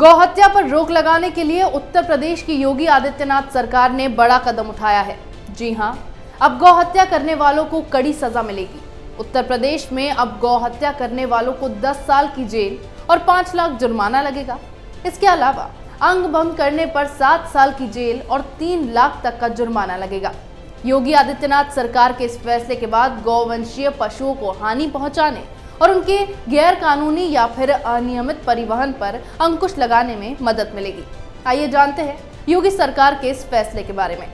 गौहत्या पर रोक लगाने के लिए उत्तर प्रदेश की योगी आदित्यनाथ सरकार ने बड़ा कदम उठाया है। जी हां, अब गौहत्या करने वालों को कड़ी सजा मिलेगी। उत्तर प्रदेश में अब गौहत्या करने वालों को 10 साल की जेल और 5 लाख जुर्माना लगेगा। इसके अलावा अंग भंग करने पर 7 साल की जेल और 3 लाख तक का जुर्माना लगेगा। योगी आदित्यनाथ सरकार के इस फैसले के बाद गौवंशीय पशुओं को हानि पहुंचाने और उनके गैर कानूनी या फिर अनियमित परिवहन पर अंकुश लगाने में मदद मिलेगी। आइए जानते हैं योगी सरकार के इस फैसले के बारे में।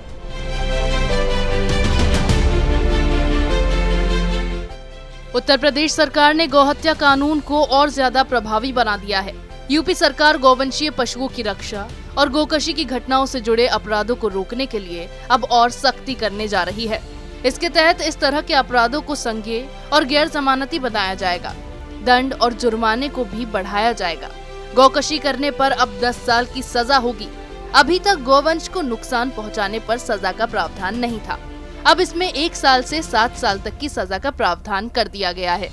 उत्तर प्रदेश सरकार ने गौहत्या कानून को और ज्यादा प्रभावी बना दिया है। यूपी सरकार गौवंशीय पशुओं की रक्षा और गोकशी की घटनाओं से जुड़े अपराधों को रोकने के लिए अब और सख्ती करने जा रही है। इसके तहत इस तरह के अपराधों को संज्ञेय और गैर जमानती बनाया जाएगा। दंड और जुर्माने को भी बढ़ाया जाएगा। गौकशी करने पर अब 10 साल की सजा होगी। अभी तक गौवंश को नुकसान पहुंचाने पर सजा का प्रावधान नहीं था। अब इसमें 1 साल से 7 साल तक की सजा का प्रावधान कर दिया गया है।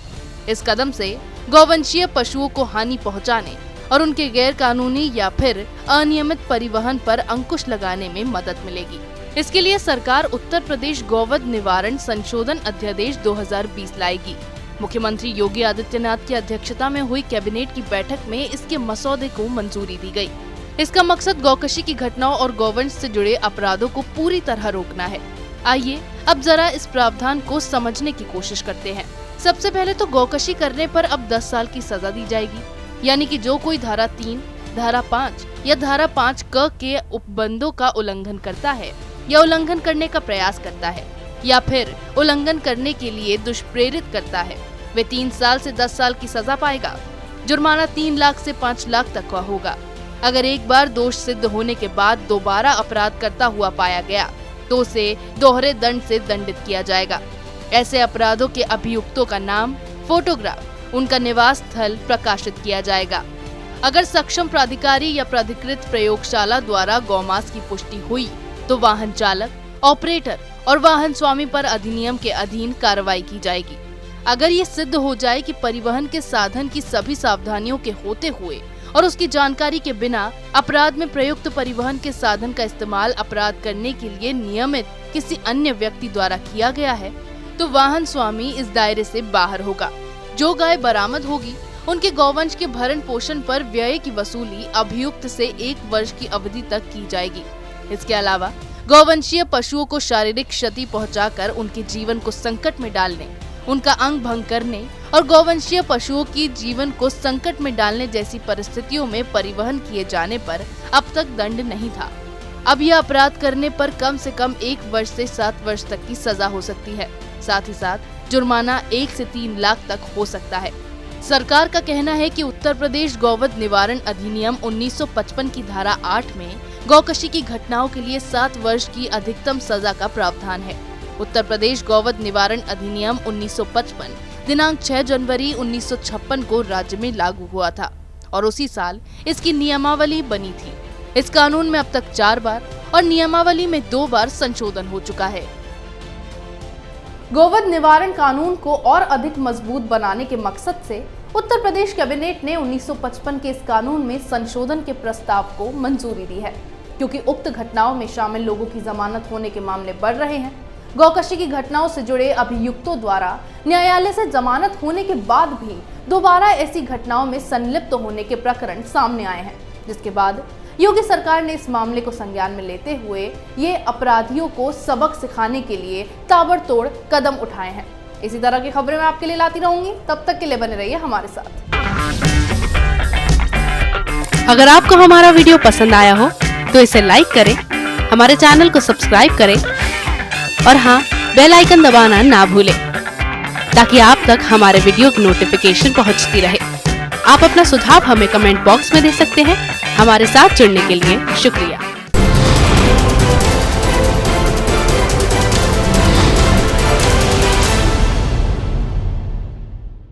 इस कदम से गौवंशीय पशुओं को हानि पहुंचाने और उनके गैर कानूनी या फिर अनियमित परिवहन पर अंकुश लगाने में मदद मिलेगी। इसके लिए सरकार उत्तर प्रदेश गौवध निवारण संशोधन अध्यादेश 2020 लाएगी। मुख्यमंत्री योगी आदित्यनाथ की अध्यक्षता में हुई कैबिनेट की बैठक में इसके मसौदे को मंजूरी दी गई। इसका मकसद गौकशी की घटनाओं और गौवंश से जुड़े अपराधों को पूरी तरह रोकना है। आइए अब जरा इस प्रावधान को समझने की कोशिश करते हैं। सबसे पहले तो गौकशी करने पर अब 10 साल की सजा दी जाएगी, यानी कि जो कोई धारा 3, धारा 5 या धारा 5 क के उपबंधों का उल्लंघन करता है या उल्लंघन करने का प्रयास करता है या फिर उल्लंघन करने के लिए दुष्प्रेरित करता है, वे 3 साल से 10 साल की सजा पाएगा। जुर्माना 3 लाख से 5 लाख तक का होगा। अगर एक बार दोष सिद्ध होने के बाद दोबारा अपराध करता हुआ पाया गया तो उसे दोहरे दंड से दंडित किया जाएगा। ऐसे अपराधों के अभियुक्तों का नाम, फोटोग्राफ, उनका निवास स्थल प्रकाशित किया जाएगा। अगर सक्षम प्राधिकारी या प्राधिकृत प्रयोगशाला द्वारा गौमांस की पुष्टि हुई तो वाहन चालक, ऑपरेटर और वाहन स्वामी पर अधिनियम के अधीन कार्रवाई की जाएगी। अगर ये सिद्ध हो जाए कि परिवहन के साधन की सभी सावधानियों के होते हुए और उसकी जानकारी के बिना अपराध में प्रयुक्त परिवहन के साधन का इस्तेमाल अपराध करने के लिए नियमित किसी अन्य व्यक्ति द्वारा किया गया है तो वाहन स्वामी इस दायरे से बाहर होगा। जो गाय बरामद होगी उनके गौवंश के भरण पोषण पर व्यय की वसूली अभियुक्त से 1 वर्ष की अवधि तक की जाएगी। इसके अलावा गौवंशीय पशुओं को शारीरिक क्षति पहुंचाकर उनके जीवन को संकट में डालने, उनका अंग भंग करने और गौवंशीय पशुओं की जीवन को संकट में डालने जैसी परिस्थितियों में परिवहन किए जाने पर अब तक दंड नहीं था। अब यह अपराध करने पर कम से कम 1 वर्ष से 7 वर्ष तक की सजा हो सकती है। साथ ही साथ जुर्माना 1 से 3 लाख तक हो सकता है। सरकार का कहना है कि उत्तर प्रदेश गौवध निवारण अधिनियम 1955 की धारा 8 में गौकशी की घटनाओं के लिए 7 वर्ष की अधिकतम सजा का प्रावधान है। उत्तर प्रदेश गौवध निवारण अधिनियम 1955 दिनांक 6 जनवरी 1956 को राज्य में लागू हुआ था और उसी साल इसकी नियमावली बनी थी। इस कानून में अब तक 4 बार और नियमावली में 2 बार संशोधन हो चुका है। गौवध निवारण कानून को और अधिक मजबूत बनाने के मकसद से उत्तर प्रदेश कैबिनेट ने 1955 के इस कानून में संशोधन के प्रस्ताव को मंजूरी दी है, क्योंकि उक्त घटनाओं में शामिल लोगों की जमानत होने के मामले बढ़ रहे हैं। गौकशी की घटनाओं से जुड़े अभियुक्तों द्वारा न्यायालय से जमानत होने के बाद भी दोबारा ऐसी घटनाओं में संलिप्त होने के प्रकरण सामने आए हैं, जिसके बाद योगी सरकार ने इस मामले को संज्ञान में लेते हुए ये अपराधियों को सबक सिखाने के लिए ताबड़तोड़ कदम उठाए हैं। इसी तरह की खबरें मैं आपके लिए लाती रहूंगी, तब तक के लिए बने रहिए हमारे साथ। अगर आपको हमारा वीडियो पसंद आया हो तो इसे लाइक करें, हमारे चैनल को सब्सक्राइब करें और हाँ, बेल आइकन दबाना ना भूलें ताकि आप तक हमारे वीडियो की नोटिफिकेशन पहुंचती रहे। आप अपना सुझाव हमें कमेंट बॉक्स में दे सकते हैं। हमारे साथ जुड़ने के लिए शुक्रिया।